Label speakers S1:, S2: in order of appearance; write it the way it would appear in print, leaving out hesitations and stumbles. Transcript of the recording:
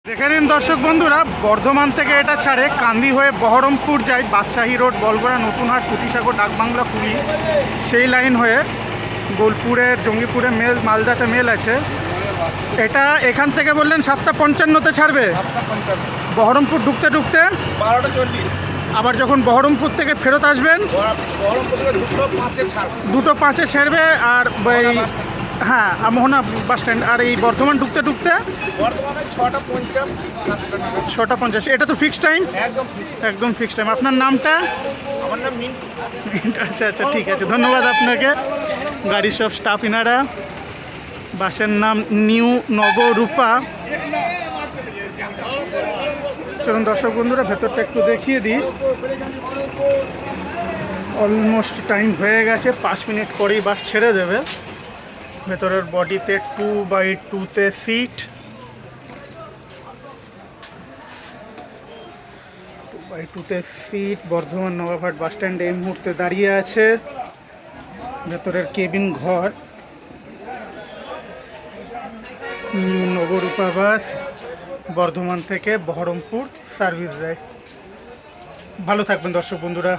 S1: দেখে নিন দর্শক বন্ধুরা, বর্ধমান থেকে এটা ছাড়ে কান্দি হয়ে বহরমপুর যায়, বাদশাহী রোড, বলগড়া, নতুনহাট, কুটিসাগর, ডাকবাংলা, কুড়ি, সেই লাইন হয়ে বোলপুরের জঙ্গিপুরে মেল, মালদাতে মেল আছে। এটা এখান থেকে বললেন 7:55-তে ছাড়বে, বহরমপুর ঢুকতে ঢুকতে
S2: 12:40।
S1: আবার যখন বহরমপুর থেকে ফেরত আসবেন
S2: বহরমপুর থেকে
S1: 2:05-এ ছাড়বে। আর এই হ্যাঁ, মোহনা বাস স্ট্যান্ড। আর এই বর্ধমান ঢুকতে ঢুকতে
S2: বর্তমানে 6:50, 7টা নাগাদ।
S1: 6:50। এটা তো ফিক্সড টাইম, একদম ফিক্সড টাইম। আপনার নামটা?
S2: আমার নাম মিন্টু।
S1: আচ্ছা আচ্ছা, ঠিক আছে, ধন্যবাদ আপনাকে। গাড়ির সব স্টাফ ইনারা। বাসের নাম নিউ নবরূপা। চলুন দর্শক বন্ধুরা, ভেতরটা একটু দেখিয়ে দিই। অলমোস্ট টাইম হয়ে গেছে, 5 মিনিট পরেই বাস ছেড়ে দেবে। ভেতরের বডিতে 2x2-তে সিট, 2x2-তে সিট। বর্ধমান নবাবহাট বাস স্ট্যান্ডে এই মুহূর্তে দাঁড়িয়ে আছে। ভেতরের কেবিন ঘর। নবরূপা বাস বর্ধমান থেকে বহরমপুর সার্ভিস দেয়। ভালো থাকবেন দর্শক বন্ধুরা।